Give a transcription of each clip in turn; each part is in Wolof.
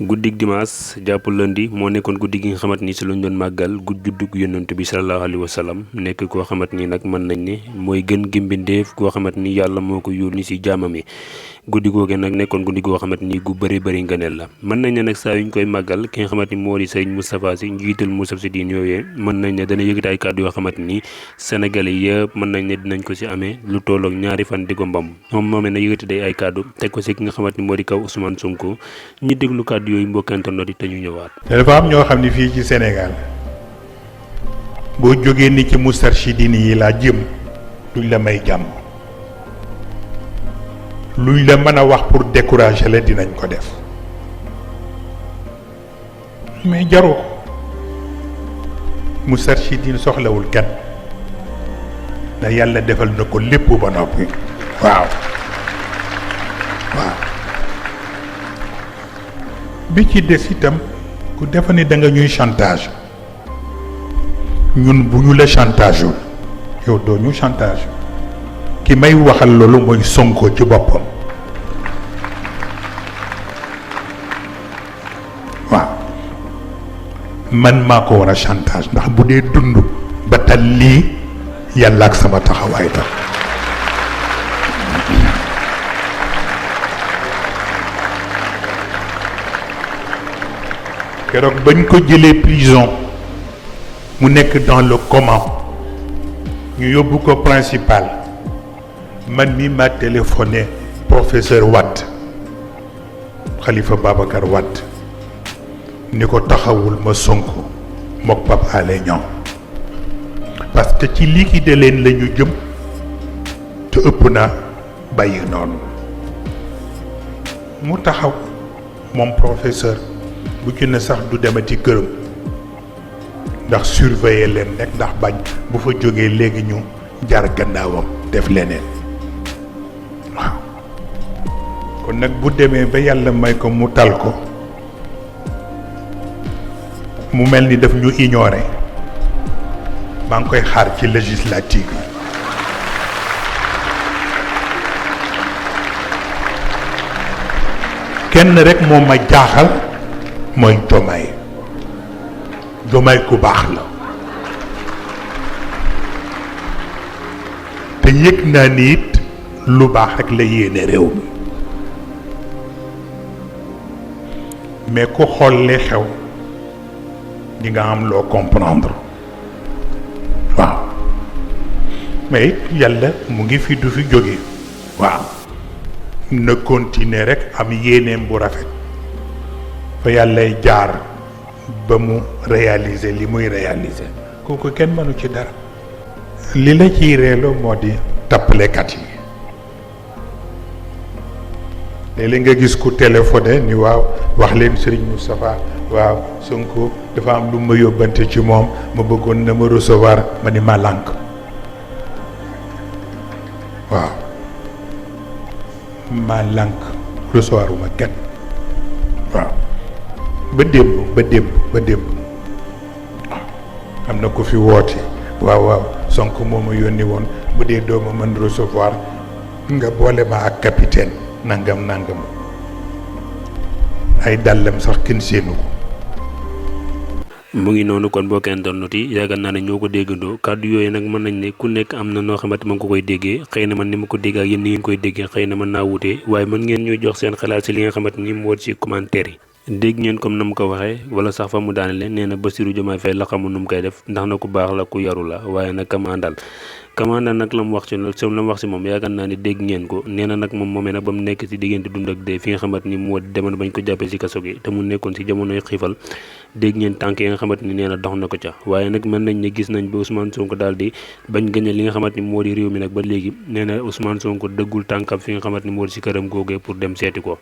guddik dimanche jàpp lundi moo nekkoon guddi gi nga xamante ni si lañ doon màggal juddug yonent bi sallallahu alayhi wa sallam nekk koo xamante ni nag mën nañ ne mooy gën gi mbindeef koo xamante ni yàlla moo ko yónni si jaamam yi guddi googu nag nekkoon guddi goo xamante ni gu bëri ngëneel la mën nañ ne nag saa yuñ koy màggal ki nga xamante ni moo di Sëriñ Moustapha Sy njiital Moustarchidine yooyee mën nañ ne dana yëkkati ay kàddu yoo xamante ni Sénégalais yëpp mën nañ ne dinañ ko si amee lu tolloog ñaari fan di ko mbam moomee na yëkkati day ay kàddu teg ko si ki nga xamante ni moo di kaw Ousmane Sonko ñi déglu kàddu yooyu mbokk internet yi te ñu ñëwaat. dafa am ñoo xam ne fii ci Sénégal boo jógee ni ci Moustarchidine yi laa jëm duñ la may jàmm luñ la mën a wax pour décourager la dinañ ko def mais jaroo ko Moustarchidine soxlawul kenn ndax yàlla defal na ko lépp ba noppi waaw bi ci des itam ku defa ne da nga ñuy chantage ñun bu ñu la chantage wul yow doo ñu chantage ki may waxal loolu mooy Sonko ci boppam waaw man maa ko war a chantage ndax bu dee dund ba tal lii yàlla ak sama taxawaay tax keroog bañ ko jëlee prison mu nekk dans le coma ñu yóbbu ko principal man mi ma téléphoné professeur Wade Khalifa Babacar Wade ni ko taxawul ma Sonko mook Pape Alé Niang parce que ci liquider leen la ñu jëm te ëpp na bàyyi noonu mu taxaw moom professeur bu ci ne sax du demati këram ndax surveiller leen rek ndax bañ bu fa jógee léegi ñu jaar gannaawam def leneen waaw kon nag bu demee ba yàlla may ko mu tal ko mu mel ni daf ñu ignoré maa ngi koy xaar ci législative yi kenn rek moo ma jaaxal mooy Diomaye ku baax la te yëg naa ni it lu baax rek la yéene réew mi mais ku xool li xew di nga am loo comprendre waaw mais it yàlla mu ngi fi du fi jóge waaw na continuer rek am yéeneem bu rafet fa yàllay jaar ba mu réaliser li muy réaliser kooku kenn mënu ci dara li la ciy reeloo moo di tappalekat yi léeg-léeg nga gis ku téléphoné ni waaw wax leen Serigne Moustapha waaw Sonko dafa am lu ma yóbbante ci moom ma bëggoon na ma recevoir ma ni ma lànk waaw ma lànk recevoir uma kenn waaw ba démb am na ko fi woote waaw Sonko moo ma yónni woon bu dee doo ma mën recevoir nga boole ma ak capitaine nangam ay dàllam sax kenn séenu ko. mu ngi noonu kon boo kenn doon noti yaakaar naa ne ñoo ko déggandoo kàddu yooyu nag mën nañ ne ku nekk am na noo xamante ma nga ko koy déggee xëy na man ni ma ko déggee ak yéen ni ngeen koy déggee xëy na mën naa wutee waaye mën ngeen ñuy jox seen xalaat si li nga xamante ni moo ci commentaire yi. dégg ngeen comme na mu ko waxee wala sax fa mu daanele nee na Bassirou Diomaye Faye la xamul nu mu koy def ndax na ku baax la ku yaru la waaye nag kam àndal nag la mu wax ci moom yaakaar naa ne dégg ngeen ko nee na nag moom moomee nag ba mu nekk ci diggante dund ak dee fi nga xamante ni moo demoon bañ ko jàppee ci kaso gi te mu nekkoon ci jamonoy xiifal dégg ngeen tànk yi nga xamante ni nee na dox na ko ca waaye nag mën nañ ne gis nañ ba Ousmane Sonko daal di bañ gëñe li nga xamante ni moo di réew mi nag ba léegi nee na Ousmane Sonko dëggul tànkam fi nga xamante ni moo di ci këram googee pour dem seeti ko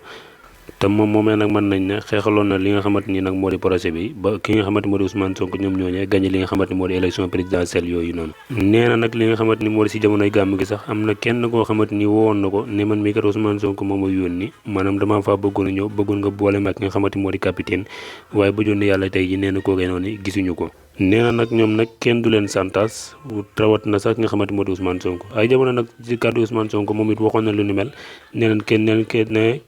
te moom moomee nag mën nañ ne xeexaloon na li nga xamante ni nag moo di projet bi ba ki nga xamante moo di Ousmane Sonko ñoom ñooñee gagné li nga xamante ni moo di élection présidentielle yooyu noonu nee na nag li nga xamante ni moo di si jamonoy gàmm gi sax am na kenn koo xamante ni wowoon na ko ne man mii kat Ousmane Sonko moo ma yónni maanaam damaa faa bëggoon a ñëw bëggoon nga boole ma ak nga xamante ni moo di capitaine waaye ba jonne yàlla tey ji nee na kookee noonu gisuñu ko nee na nag ñoom nag kenn du leen santas rawat na sax ki nga xamante moo di Ousmane Sonko ay jamono nag ci kàddu Ousmane Sonko moom it waxoon na lu ni mel nee nañ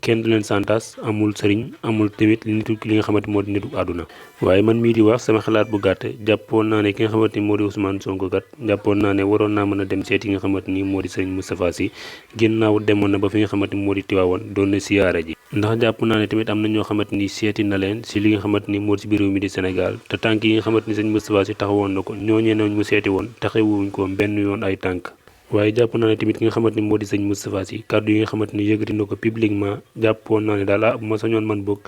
kenn du leen santas amul sëriñ amul tamit nitu li nga xamante moo di nitu àdduna. waaye man mii di wax sama xalaat bu gàtt jàppoon naa ne ki nga xamante ni moo di Ousmane Sonko kat jàppoon naa ne waroon naa mën a dem seeti nga xamante ni moo di sëriñ Moustapha Sy ginnaaw demoon na ba fi nga xamante ni moo di Tiwaawoon doon na siyaare ji. ndax jàpp naa ne tamit am na ñoo xamante ni seeti na leen si li nga xamante ni moo di si biir réew mi di Sénégal te tànk yi nga xamante ni sëñ Moustapha Sy taxawoon na ko ñooñee nañ mu seeti woon taxawuñ ko benn yoon ay tànk. waaye jàpp naa ne tamit ki nga xamante ni moo di sëñ Moustapha Sy kàddu yi nga xamante ni yëkkati na ko publiquement jàppoon naa ne daal bu ma sañoon man bokk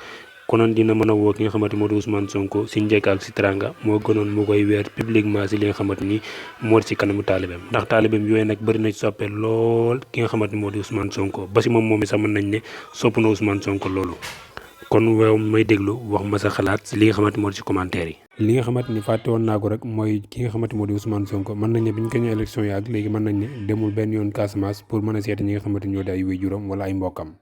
konoon dina mën a woo ki nga xamante moo di Ousmane Sonko si njëkk ak si teranga moo gënoon mu koy weer publiquement si li nga xamante ni moo di si kanamu taalibeem ndax taalibeem yooyu nag bëri na ci soppe lool ki nga xamante ni moo di Ousmane Sonko ba si moom sax mën nañ ne sopp na Ousmane Sonko loolu. kon waaw may déglu wax ma sa xalaat si li nga xamante moo di si commentaire yi. li nga xamante ni fàtte woon naa ko rek mooy ki nga xamante moo di Ousmane Sonko mën nañ ne bi ñu gañee élection yi ak léegi mën nañ ne demul benn yoon Casamance pour mën a seeti ñi nga xamante ñoo di ay waajuram wala ay mbokkam.